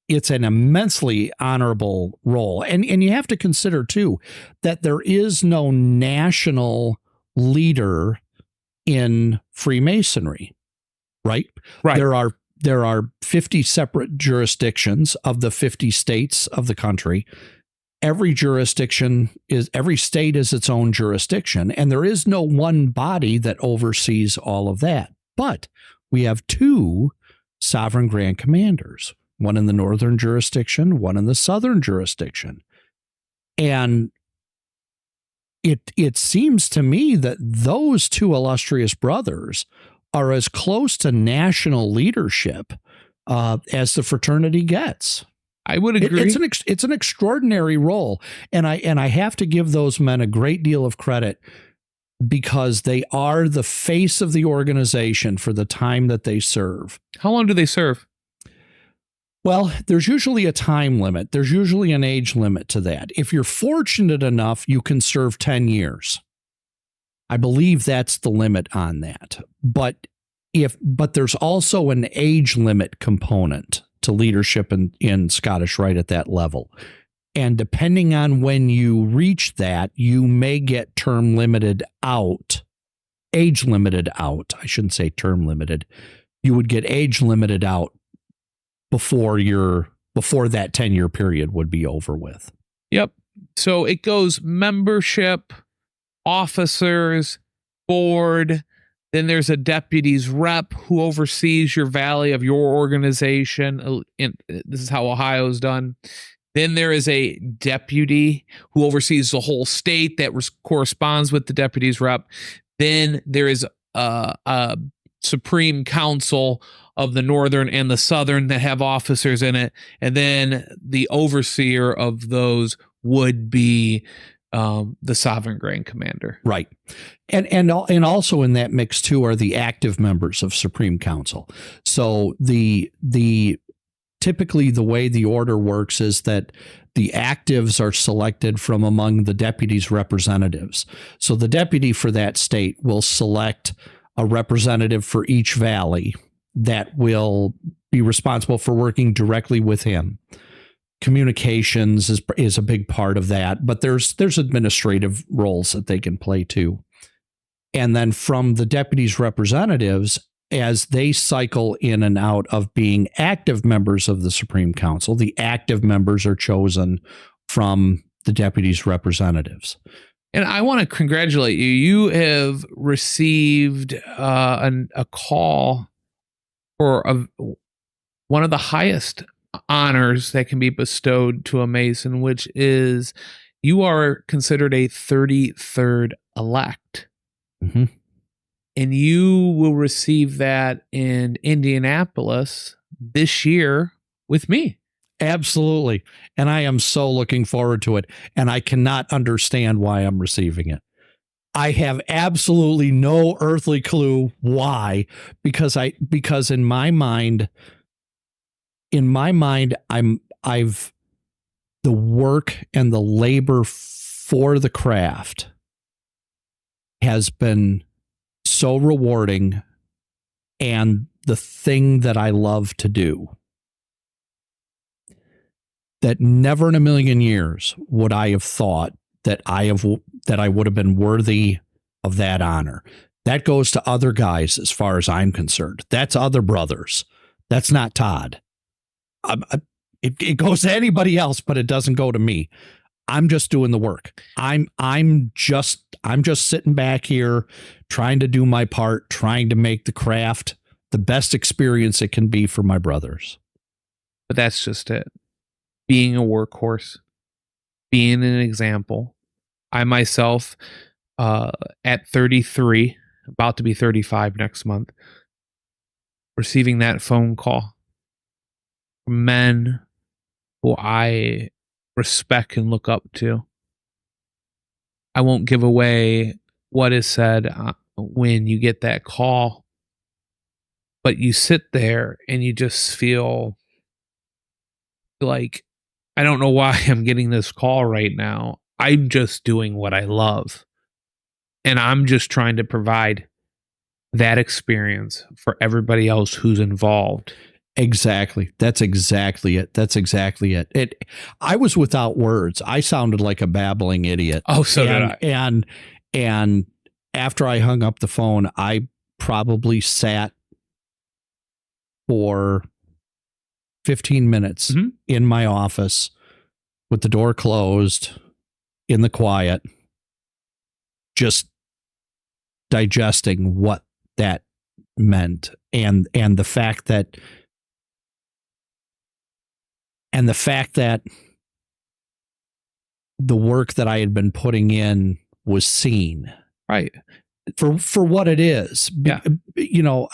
it's an immensely honorable role, and you have to consider too that there is no national leader in Freemasonry, right? Right. There are 50 separate jurisdictions of the 50 states of the country. Every state is its own jurisdiction, and there is no one body that oversees all of that. But we have 2 sovereign grand commanders, one in the northern jurisdiction, one in the southern jurisdiction. And it seems to me that those 2 illustrious brothers are as close to national leadership as the fraternity gets. I would agree. It's an extraordinary role, and I have to give those men a great deal of credit, because they are the face of the organization for the time that they serve. How long do they serve? Well, there's usually a time limit. There's usually an age limit to that. If you're fortunate enough, you can serve 10 years. I believe that's the limit on that. But there's also an age limit component to leadership in Scottish Rite at that level. And depending on when you reach that, you may get age limited out. I shouldn't say term limited. You would get age limited out before that 10-year period would be over with. Yep. So it goes membership, officers, board. Then there's a deputy's rep who oversees your valley of your organization. This is how Ohio's done. Then there is a deputy who oversees the whole state that corresponds with the deputy's rep. Then there is a Supreme Council of the Northern and the Southern that have officers in it. And then the overseer of those would be the Sovereign Grand Commander. Right. And also in that mix too are the active members of Supreme Council. So typically the way the order works is that the actives are selected from among the deputy's representatives. So the deputy for that state will select a representative for each valley that will be responsible for working directly with him. Communications is a big part of that, but there's administrative roles that they can play too. And then from the deputy's representatives, as they cycle in and out of being active members of the Supreme Council, the active members are chosen from the deputy's representatives. And I want to congratulate you. You have received a call for one of the highest honors that can be bestowed to a Mason, which is you are considered a 33rd elect. Mm-hmm. And you will receive that in Indianapolis this year with me. Absolutely. And I am so looking forward to it. And I cannot understand why I'm receiving it. I have absolutely no earthly clue why, because in my mind, I've the work and the labor for the craft has been so rewarding and the thing that I love to do that never in a million years would I have thought that I would have been worthy of that honor. That goes to other guys as far as I'm concerned. That's other brothers. That's not Todd. It goes to anybody else, but it doesn't go to me. I'm just doing the work. I'm just sitting back here trying to do my part, trying to make the craft the best experience it can be for my brothers. But that's just it. Being a workhorse, being an example. I myself, at 33, about to be 35 next month, receiving that phone call from men who I respect and look up to. I won't give away what is said when you get that call, but you sit there and you just feel like, I don't know why I'm getting this call right now. I'm just doing what I love. And I'm just trying to provide that experience for everybody else who's involved. Exactly. That's exactly it. I was without words. I sounded like a babbling idiot. Oh, so did I. And after I hung up the phone, I probably sat for 15 minutes in my office with the door closed in the quiet, just digesting what that meant and the fact that the work that I had been putting in was seen, right, for what it is. Yeah. You know,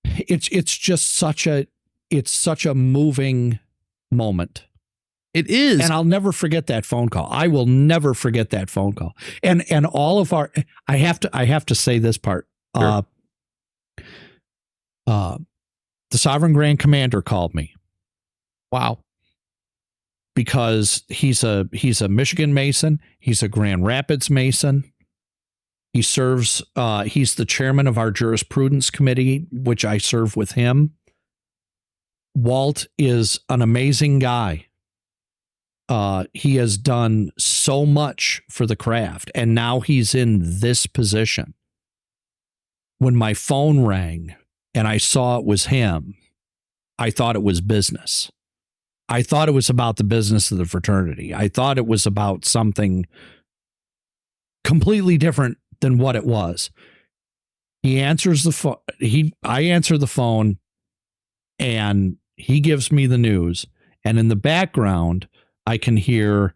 it's just such a moving moment. It is. And I'll never forget that phone call. I will never forget that phone call. And all of our, I have to say this part. Sure. The Sovereign Grand Commander called me. Wow. Because he's a Michigan Mason. He's a Grand Rapids Mason. He serves, he's the chairman of our jurisprudence committee, which I serve with him. Walt is an amazing guy. He has done so much for the craft, and now he's in this position. When my phone rang and I saw it was him, I thought it was business. I thought it was about the business of the fraternity. I thought it was about something completely different than what it was. He answers the phone. I answer the phone, and he gives me the news. And in the background, I can hear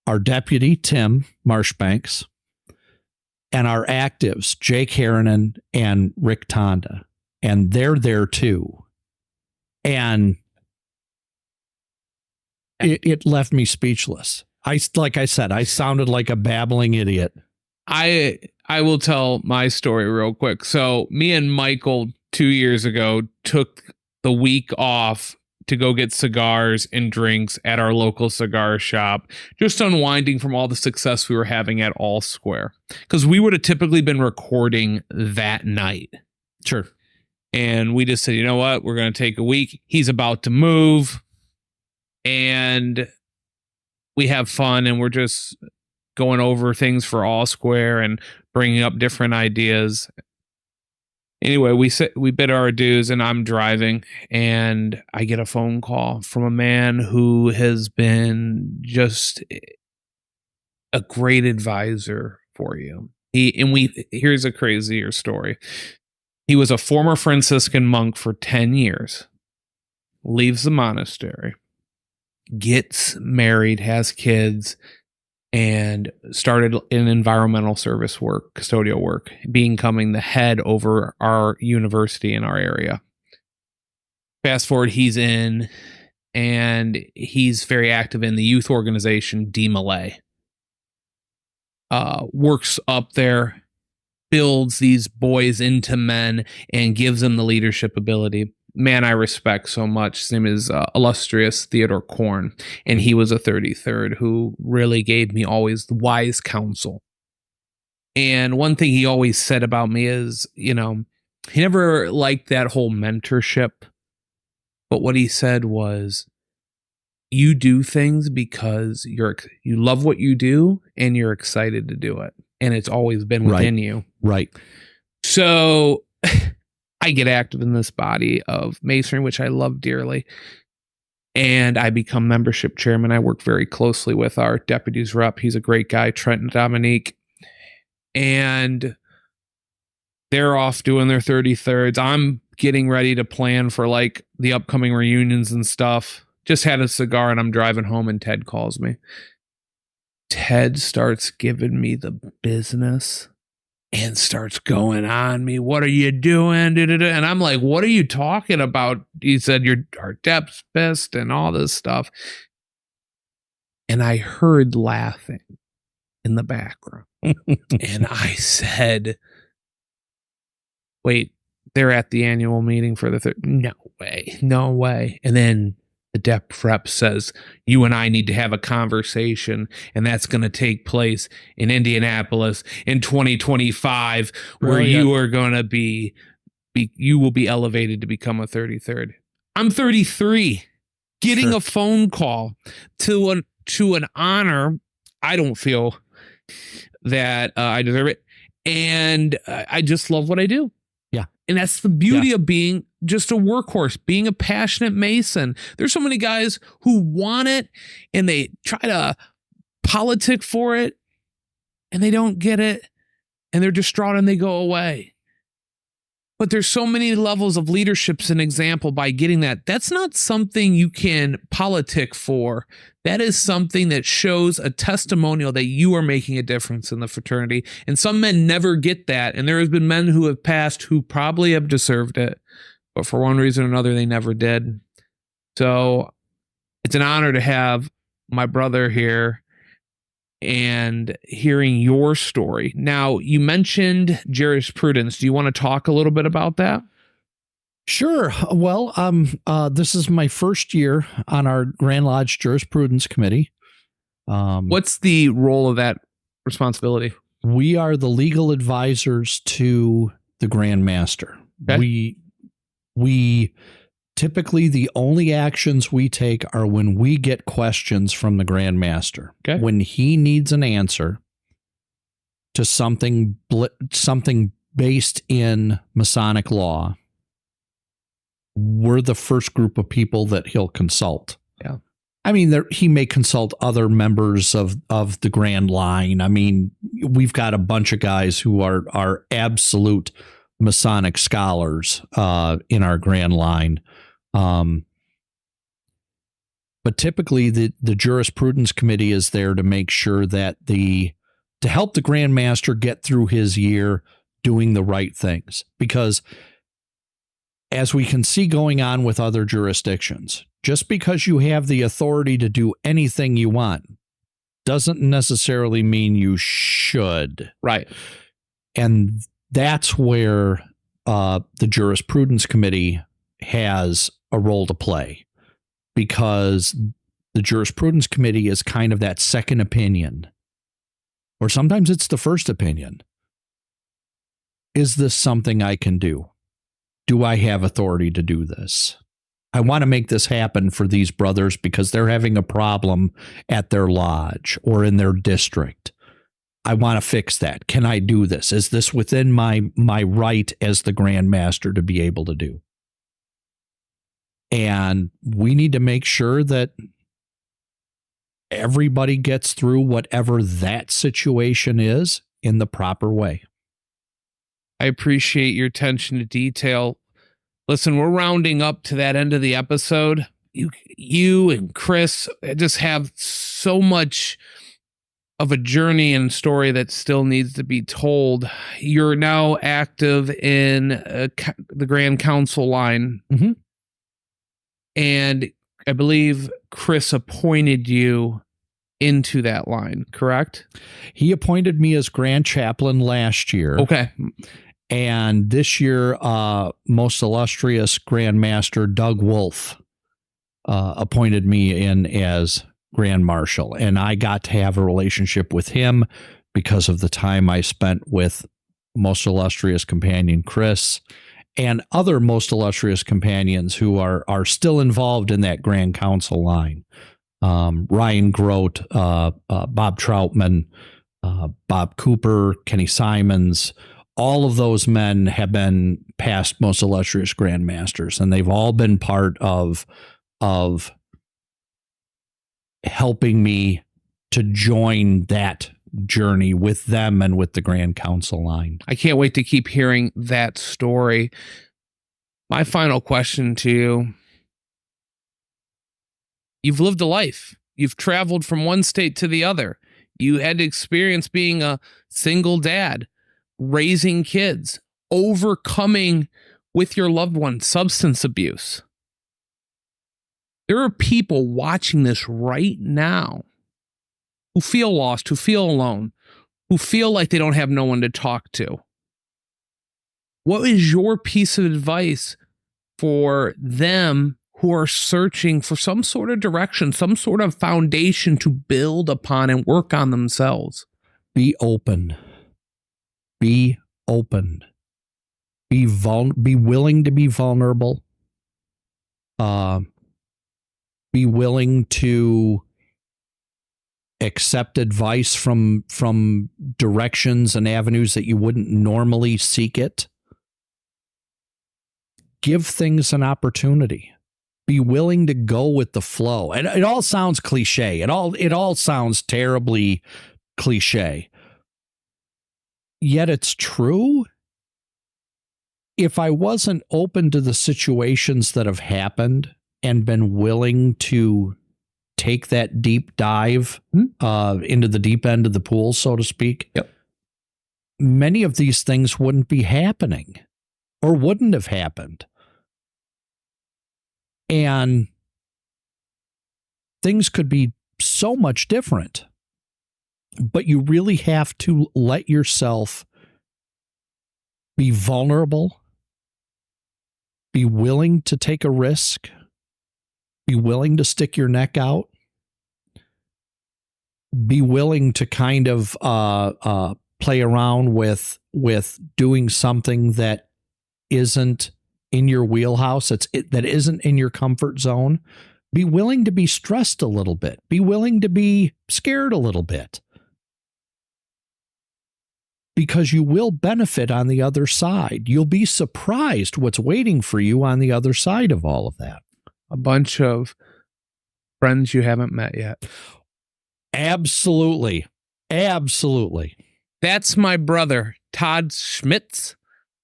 our deputy, Tim Marshbanks, and our actives, Jake Harrinan and Rick Tonda. And they're there too. And it left me speechless. Like I said, I sounded like a babbling idiot. I will tell my story real quick. So me and Michael 2 years ago took the week off to go get cigars and drinks at our local cigar shop, just unwinding from all the success we were having at All Square. Because we would have typically been recording that night. Sure. And we just said, you know what? We're going to take a week. He's about to move. And we have fun, and we're just going over things for All Square and bringing up different ideas. Anyway, we bid our dues, and I'm driving, and I get a phone call from a man who has been just a great advisor for you. Here's a crazier story. He was a former Franciscan monk for 10 years, leaves the monastery, gets married, has kids, and started in environmental service work, custodial work, becoming the head over our university in our area. Fast forward, he's in, and he's very active in the youth organization, DMLA. Works up there, builds these boys into men, and gives them the leadership ability. Man I respect so much. His name is illustrious Theodore Korn, and he was a 33rd who really gave me always the wise counsel. And one thing he always said about me is, he never liked that whole mentorship, but what he said was, you do things because you love what you do and you're excited to do it, and it's always been within you. Right. So I get active in this body of Masonry, which I love dearly, and I become membership chairman. I work very closely with our deputies rep. He's a great guy, Trent Dominique, and they're off doing their 33rds. I'm getting ready to plan for like the upcoming reunions and stuff. Just had a cigar, and I'm driving home, and Ted calls me. Ted starts giving me the business and starts going on me. What are you doing? And I'm like, what are you talking about? He said, you're our depth's best and all this stuff. And I heard laughing in the background. And I said, wait, they're at the annual meeting for the third. No way. And then the dep rep says, you and I need to have a conversation, and that's going to take place in Indianapolis in 2025, where you are going to you will be elevated to become a 33rd. I'm 33, getting a phone call to an honor. I don't feel that I deserve it, and I just love what I do. Yeah. And that's the beauty of being just a workhorse, being a passionate Mason. There's so many guys who want it, and they try to politic for it, and they don't get it, and they're distraught, and they go away. But there's so many levels of leadership's an example by getting that. That's not something you can politic for. That is something that shows a testimonial that you are making a difference in the fraternity. And some men never get that. And there has been men who have passed who probably have deserved it, but for one reason or another, they never did. So it's an honor to have my brother here and hearing your story. Now, you mentioned jurisprudence. Do you want to talk a little bit about that? Sure. Well, this is my first year on our Grand Lodge Jurisprudence Committee. What's the role of that responsibility? We are the legal advisors to the Grand Master. Okay. We Typically, the only actions we take are when we get questions from the Grand Master. Okay. When he needs an answer to something based in Masonic law, we're the first group of people that he'll consult. Yeah. I mean, he may consult other members of the Grand Line. I mean, we've got a bunch of guys who are absolute Masonic scholars in our Grand Line. But typically the jurisprudence committee is there to make sure that to help the Grand Master get through his year doing the right things. Because as we can see going on with other jurisdictions, just because you have the authority to do anything you want doesn't necessarily mean you should. Right. And that's where the jurisprudence committee has a role to play, because the jurisprudence committee is kind of that second opinion, or sometimes it's the first opinion. Is this something I can do? Do I have authority to do this? I want to make this happen for these brothers because they're having a problem at their lodge or in their district. I want to fix that. Can I do this? Is this within my right as the Grand Master to be able to do? And we need to make sure that everybody gets through whatever that situation is in the proper way. I appreciate your attention to detail. Listen, we're rounding up to that end of the episode. You and Chris just have so much of a journey and story that still needs to be told. You're now active in the Grand Council line. Mm-hmm. And I believe Chris appointed you into that line, correct? He appointed me as Grand Chaplain last year. Okay. And this year, most illustrious Grand Master Doug Wolf appointed me in as Grand Marshal. And I got to have a relationship with him because of the time I spent with most illustrious companion Chris and other most illustrious companions who are still involved in that Grand Council line. Ryan Grote, Bob Troutman, Bob Cooper, Kenny Simons. All of those men have been past most illustrious Grand Masters, and they've all been part of helping me to join that journey with them and with the Grand Council line. I can't wait to keep hearing that story. My final question to you. You've lived a life. You've traveled from one state to the other. You had to experience being a single dad, raising kids, overcoming with your loved one substance abuse. There are people watching this right now who feel lost, who feel alone, who feel like they don't have no one to talk to. What is your piece of advice for them who are searching for some sort of direction, some sort of foundation to build upon and work on themselves? Be open. Be open. Be willing to be vulnerable. Be willing to accept advice from directions and avenues that you wouldn't normally seek it. Give things an opportunity. Be willing to go with the flow. And it all sounds cliche. It all sounds terribly cliche. Yet it's true. If I wasn't open to the situations that have happened and been willing to take that deep dive into the deep end of the pool, so to speak, yep, many of these things wouldn't be happening or wouldn't have happened. And things could be so much different. But you really have to let yourself be vulnerable, be willing to take a risk, be willing to stick your neck out, be willing to kind of play around with doing something that isn't in your wheelhouse, that isn't in your comfort zone, be willing to be stressed a little bit. Be willing to be scared a little bit. Because you will benefit on the other side. You'll be surprised what's waiting for you on the other side of all of that. A bunch of friends you haven't met yet. Absolutely. Absolutely. That's my brother, Todd Schmitz.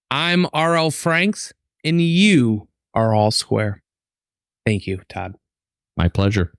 I'm R.L. Franks, and you are all square. Thank you, Todd. My pleasure.